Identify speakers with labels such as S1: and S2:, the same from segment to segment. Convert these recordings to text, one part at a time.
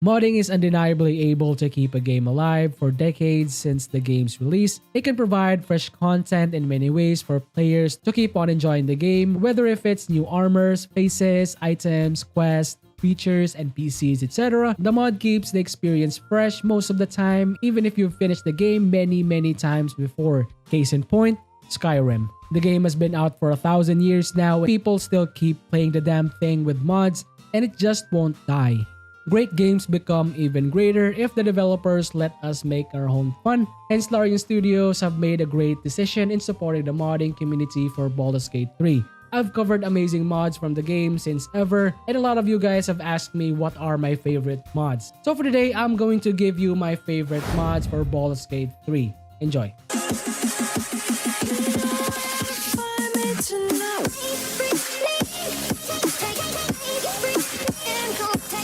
S1: Modding is undeniably able to keep a game alive for decades since the game's release. It can provide fresh content in many ways for players to keep on enjoying the game, whether if it's new armors, faces, items, quests, features, NPCs, etc. The mod keeps the experience fresh most of the time, even if you've finished the game many times before. Case in point, Skyrim. The game has been out for 1,000 years now, and people still keep playing the damn thing with mods, and it just won't die. Great games become even greater if the developers let us make our own fun. Hence, Larian Studios have made a great decision in supporting the modding community for Baldur's Gate 3. I've covered amazing mods from the game since ever, and a lot of you guys have asked me what are my favorite mods. So for today, I'm going to give you my favorite mods for Baldur's Gate 3. Enjoy!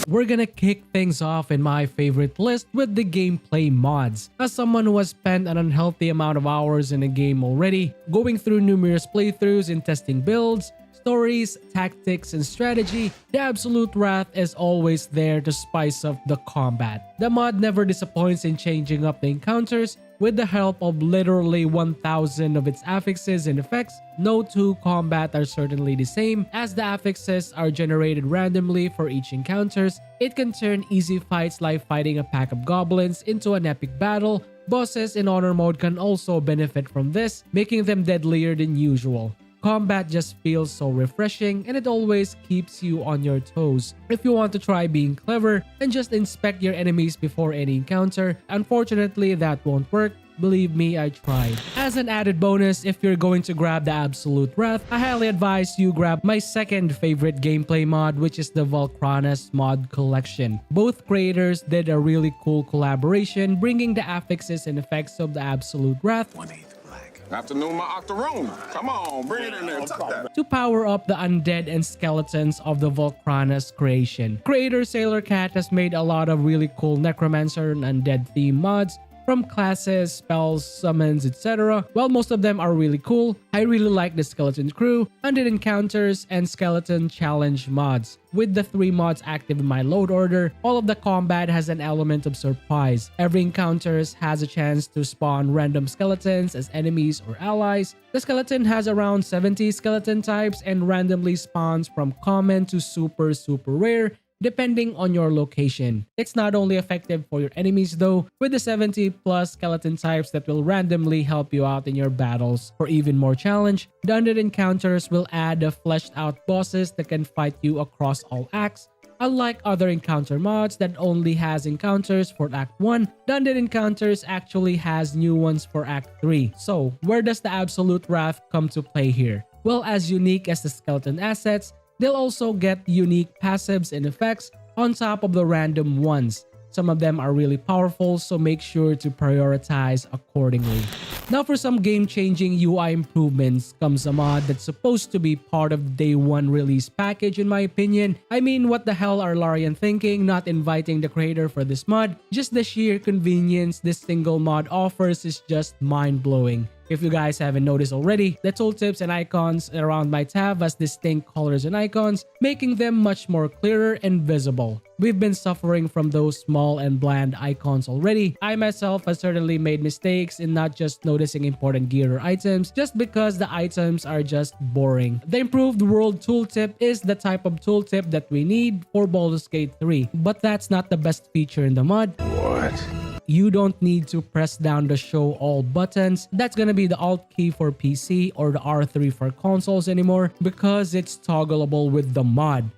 S1: We're gonna kick things off in my favorite list with the gameplay mods. As someone who has spent an unhealthy amount of hours in a game already, going through numerous playthroughs and testing builds, stories, tactics, and strategy, the Absolute Wrath is always there to spice up the combat. The mod never disappoints in changing up the encounters. With the help of literally 1,000 of its affixes and effects, no two combat are certainly the same, as the affixes are generated randomly for each encounters. It can turn easy fights like fighting a pack of goblins into an epic battle. Bosses in honor mode can also benefit from this, making them deadlier than usual. Combat just feels so refreshing, and it always keeps you on your toes. If you want to try being clever and just inspect your enemies before any encounter, unfortunately that won't work. Believe me, I tried. As an added bonus, if you're going to grab the Absolute Wrath, I highly advise you grab my second favorite gameplay mod, which is the Valkrana's mod collection. Both creators did a really cool collaboration, bringing the affixes and effects of the Absolute Wrath
S2: Afternoon, my octoroon. Come on, bring it in there. Tuck that.
S1: to power up the undead and skeletons of the Valkrana's creation. Creator Sailor Cat has made a lot of really cool necromancer and undead theme mods, from classes, spells, summons, etc. While most of them are really cool, I really like the Skeleton Crew, Undead Encounters, and Skeleton Challenge mods. With the 3 mods active in my load order, all of the combat has an element of surprise. Every encounter has a chance to spawn random skeletons as enemies or allies. The skeleton has around 70 skeleton types and randomly spawns from common to super rare, depending on your location. It's not only effective for your enemies though, with the 70 plus skeleton types that will randomly help you out in your battles. For even more challenge, the Undead Encounters will add the fleshed out bosses that can fight you across all acts. Unlike other encounter mods that only has encounters for Act 1, the Undead Encounters actually has new ones for Act 3. So, where does the Absolute Wrath come to play here? Well, as unique as the skeleton assets, they'll also get unique passives and effects on top of the random ones. Some of them are really powerful, so make sure to prioritize accordingly. Now for some game-changing UI improvements comes a mod that's supposed to be part of the day 1 release package in my opinion. I mean, what the hell are Larian thinking not inviting the creator for this mod? Just the sheer convenience this single mod offers is just mind-blowing. If you guys haven't noticed already, the tooltips and icons around my tab has distinct colors and icons, making them much more clearer and visible. We've been suffering from those small and bland icons already. I myself have certainly made mistakes in not just noticing important gear or items just because the items are just boring. The improved world tooltip is the type of tooltip that we need for Baldur's Gate 3, but that's not the best feature in the mod.
S2: What?
S1: You don't need to press down the show all buttons. That's gonna be the Alt key for PC or the R3 for consoles anymore because it's toggleable with the mod.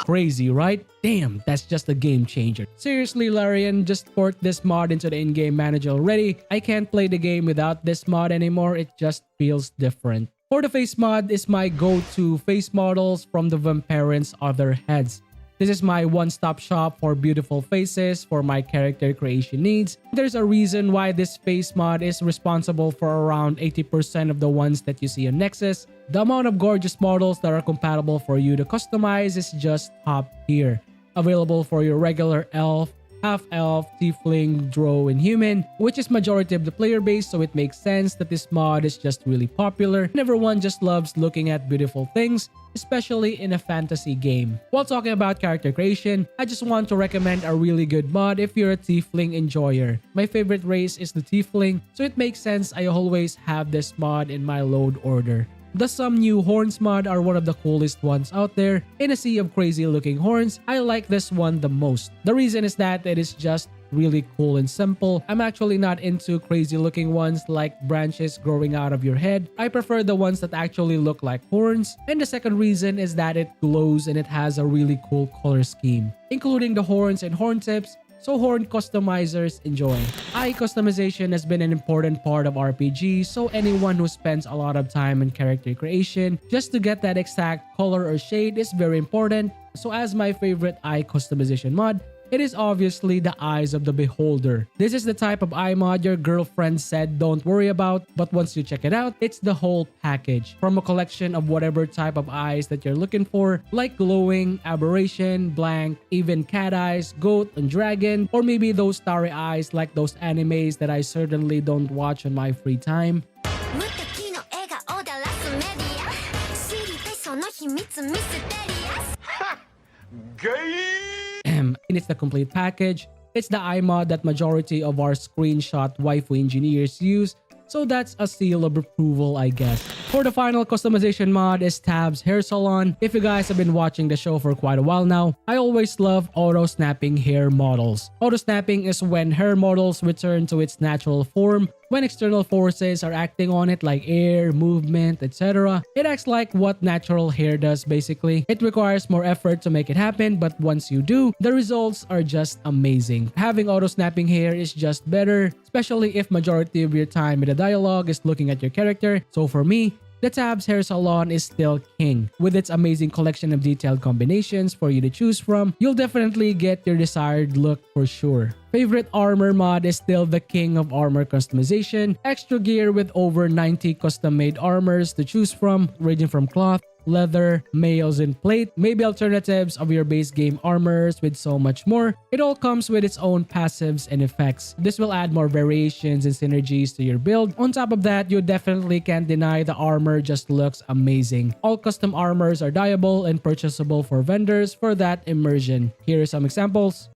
S1: Crazy, right? Damn, that's just a game changer. Seriously, Larian, just port this mod into the in-game manager already. I can't play the game without this mod anymore. It just feels different. For the face mod is my go-to face models from the Vemperen's other heads. This is my one-stop shop for beautiful faces for my character creation needs. There's a reason why this face mod is responsible for around 80% of the ones that you see on Nexus. The amount of gorgeous models that are compatible for you to customize is just top tier. Available for your regular elf, half-elf, tiefling, drow, and human, which is majority of the player base, so it makes sense that this mod is just really popular and everyone just loves looking at beautiful things, especially in a fantasy game. While talking about character creation, I just want to recommend a really good mod if you're a tiefling enjoyer. My favorite race is the tiefling, so it makes sense I always have this mod in my load order. The Some New Horns mod are one of the coolest ones out there. In a sea of crazy looking horns, I like this one the most. The reason is that it is just really cool and simple. I'm actually not into crazy looking ones like branches growing out of your head. I prefer the ones that actually look like horns. And the second reason is that it glows and it has a really cool color scheme, including the horns and horn tips, so horn customizers enjoy. Eye customization has been an important part of RPG, so anyone who spends a lot of time in character creation just to get that exact color or shade is very important. So as my favorite eye customization mod, it is obviously the eyes of the beholder. This is the type of eye mod your girlfriend said don't worry about, but once you check it out, it's the whole package. From a collection of whatever type of eyes that you're looking for, like glowing, aberration, blank, even cat eyes, goat, and dragon, or maybe those starry eyes like those animes that I certainly don't watch on my free time. And it's the complete package. It's the eye mod that majority of our screenshot waifu engineers use, so that's a seal of approval, I guess. For the final customization mod is Tab's Hair Salon. If you guys have been watching the show for quite a while now, I always love auto-snapping hair models. Auto-snapping is when hair models return to its natural form when external forces are acting on it like air, movement, etc. It acts like what natural hair does basically. It requires more effort to make it happen, but once you do, the results are just amazing. Having auto-snapping hair is just better, especially if majority of your time in the dialogue is looking at your character. So for me, the Tab's Hair Salon is still king. With its amazing collection of detailed combinations for you to choose from, you'll definitely get your desired look for sure. Favorite armor mod is still the king of armor customization. Extra gear with over 90 custom-made armors to choose from, ranging from cloth, leather, mails, and plate, maybe alternatives of your base game armors with so much more. It all comes with its own passives and effects. This will add more variations and synergies to your build. On top of that, you definitely can't deny the armor just looks amazing. All custom armors are dyeable and purchasable for vendors for that immersion. Here are some examples.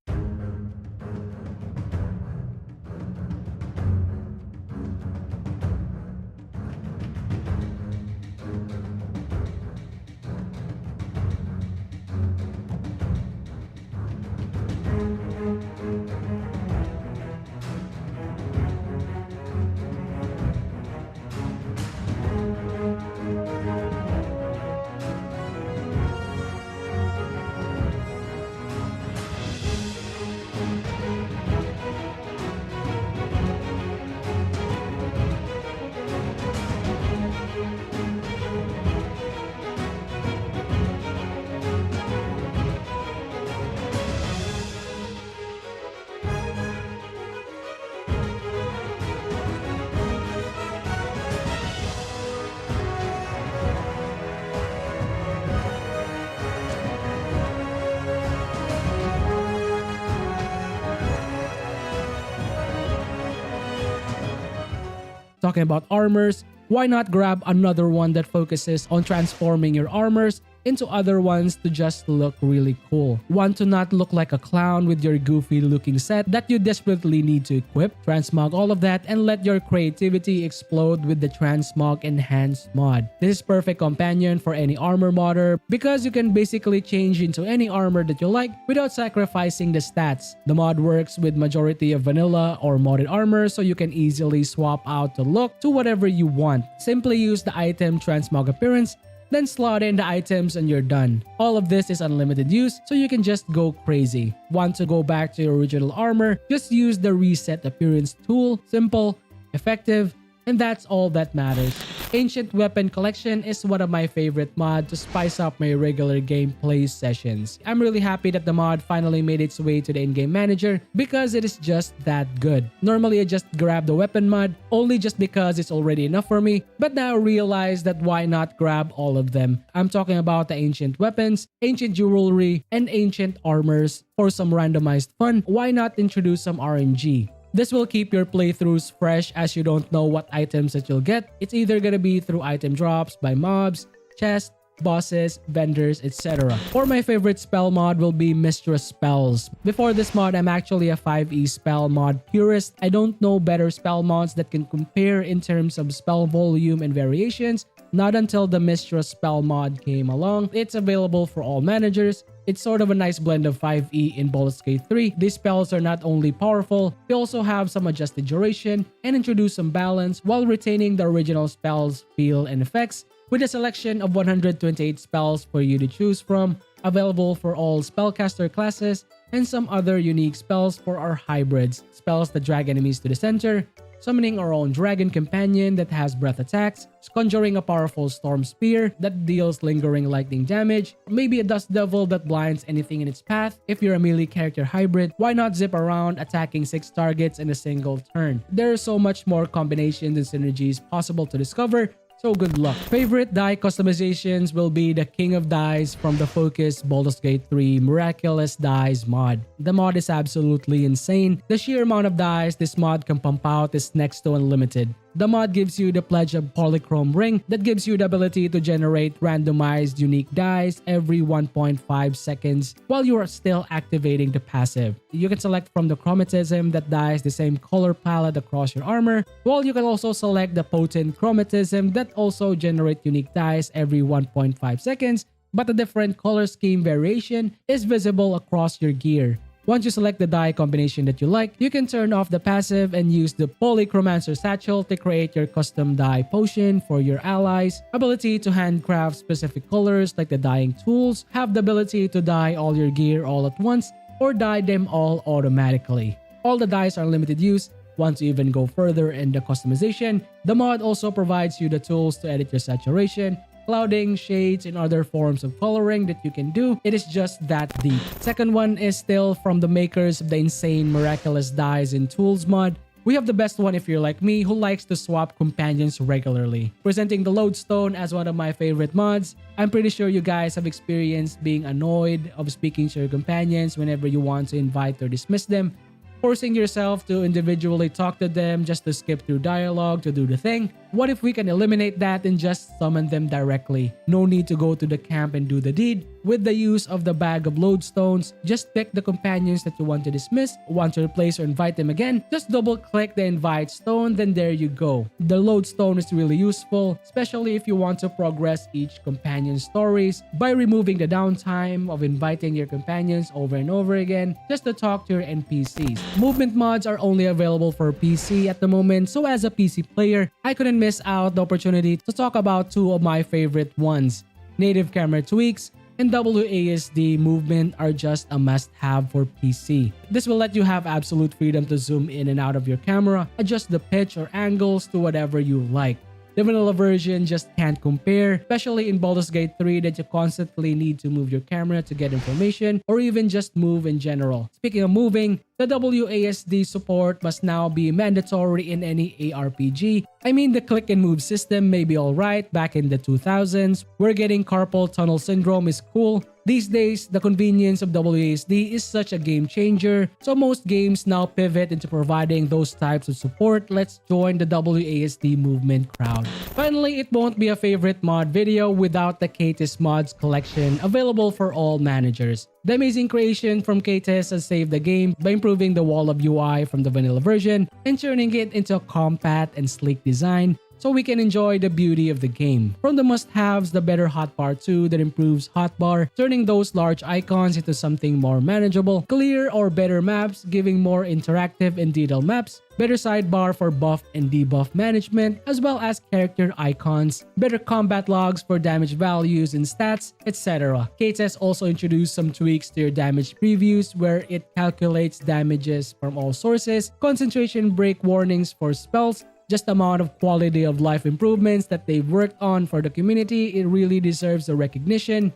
S1: Talking about armors, why not grab another one that focuses on transforming your armors into other ones to just look really cool? Want to not look like a clown with your goofy looking set that you desperately need to equip? Transmog all of that and let your creativity explode with the Transmog Enhanced mod. This is perfect companion for any armor modder because you can basically change into any armor that you like without sacrificing the stats. The mod works with majority of vanilla or modded armor, so you can easily swap out the look to whatever you want. Simply use the item Transmog Appearance, then slot in the items and you're done. All of this is unlimited use, so you can just go crazy. Want to go back to your original armor? Just use the Reset Appearance tool. Simple, effective, and that's all that matters. Ancient Weapon Collection is one of my favorite mods to spice up my regular gameplay sessions. I'm really happy that the mod finally made its way to the in-game manager because it is just that good. Normally I just grab the weapon mod only just because it's already enough for me, but now I realize that why not grab all of them. I'm talking about the ancient weapons, ancient jewelry, and ancient armors. For some randomized fun, why not introduce some RNG? This will keep your playthroughs fresh as you don't know what items that you'll get. It's either gonna be through item drops by mobs, chests, bosses, vendors, etc. Or my favorite spell mod will be Mystra spells. Before this mod, I'm actually a 5e spell mod purist. I don't know better spell mods that can compare in terms of spell volume and variations. Not until the Mystra spell mod came along. It's available for all managers. It's sort of a nice blend of 5e in Baldur's Gate 3. These spells are not only powerful, they also have some adjusted duration and introduce some balance while retaining the original spells, feel, and effects, with a selection of 128 spells for you to choose from, available for all spellcaster classes, and some other unique spells for our hybrids, spells that drag enemies to the center, summoning our own dragon companion that has breath attacks, conjuring a powerful storm spear that deals lingering lightning damage, maybe a dust devil that blinds anything in its path. If you're a melee character hybrid, why not zip around attacking 6 targets in a single turn? There are so much more combinations and synergies possible to discover, so good luck. Favorite dye customizations will be the King of Dyes from the focused Baldur's Gate 3 Miraculous Dyes mod. The mod is absolutely insane. The sheer amount of dyes this mod can pump out is next to unlimited. The mod gives you the pledge of polychrome ring that gives you the ability to generate randomized unique dyes every 1.5 seconds while you are still activating the passive. You can select from the chromatism that dyes the same color palette across your armor, while you can also select the potent chromatism that also generate unique dyes every 1.5 seconds, but a different color scheme variation is visible across your gear. Once you select the dye combination that you like, you can turn off the passive and use the Polychromancer satchel to create your custom dye potion for your allies. Ability to handcraft specific colors like the dyeing tools, have the ability to dye all your gear all at once or dye them all automatically. All the dyes are limited use. Once you even go further in the customization, the mod also provides you the tools to edit your saturation, clouding, shades, and other forms of coloring that you can do. It is just that deep. Second one is still from the makers of the insane Miraculous Dyes in Tools mod. We have the best one if you're like me who likes to swap companions regularly. Presenting the Lodestone as one of my favorite mods. I'm pretty sure you guys have experienced being annoyed of speaking to your companions whenever you want to invite or dismiss them, forcing yourself to individually talk to them just to skip through dialogue to do the thing. What if we can eliminate that and just summon them directly? No need to go to the camp and do the deed. With the use of the bag of lodestones, just pick the companions that you want to dismiss, want to replace or invite them again. Just double click the invite stone, then there you go. The lodestone is really useful, especially if you want to progress each companion's stories by removing the downtime of inviting your companions over and over again just to talk to your NPCs. Movement mods are only available for PC at the moment, so as a PC player, I couldn't miss out the opportunity to talk about two of my favorite ones. Native camera tweaks and WASD movement are just a must-have for PC. This will let you have absolute freedom to zoom in and out of your camera, adjust the pitch or angles to whatever you like. The vanilla version just can't compare, especially in Baldur's Gate 3 that you constantly need to move your camera to get information or even just move in general. Speaking of moving, the WASD support must now be mandatory in any ARPG. I mean, the click and move system may be alright back in the 2000s, where getting carpal tunnel syndrome is cool. These days, the convenience of WASD is such a game changer, so most games now pivot into providing those types of support. Let's join the WASD movement crowd. Finally, it won't be a favorite mod video without the Caites Mods collection available for all managers. The amazing creation from Caites has saved the game by improving the wall of UI from the vanilla version and turning it into a compact and sleek design so we can enjoy the beauty of the game. From the must-haves, the better hotbar 2 that improves hotbar, turning those large icons into something more manageable, clear or better maps, giving more interactive and detailed maps, better sidebar for buff and debuff management, as well as character icons, better combat logs for damage values and stats, etc. Caites also introduced some tweaks to your damage previews where it calculates damages from all sources, concentration break warnings for spells, Just the amount of quality of life improvements that they've worked on for the community, it really deserves the recognition.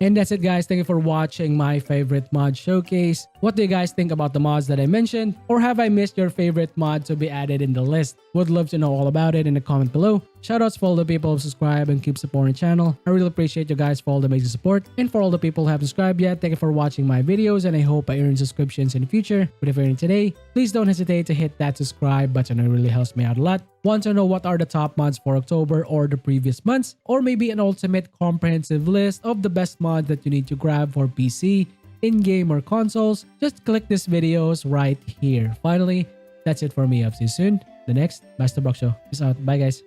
S1: And that's it, guys. Thank you for watching my favorite mod showcase. What do you guys think about the mods that I mentioned? Or have I missed your favorite mod to be added in the list? Would love to know all about it in the comment below. Shoutouts for all the people who subscribe and keep supporting the channel. I really appreciate you guys for all the amazing support. And for all the people who haven't subscribed yet, thank you for watching my videos, and I hope I earn subscriptions in the future. But if you're in today, please don't hesitate to hit that subscribe button. It really helps me out a lot. Want to know what are the top mods for October or the previous months? Or maybe an ultimate comprehensive list of the best mods that you need to grab for PC, in-game, or consoles? Just click these videos right here. Finally, that's it for me. I'll see you soon. The next Master Box Show. Peace out. Bye, guys.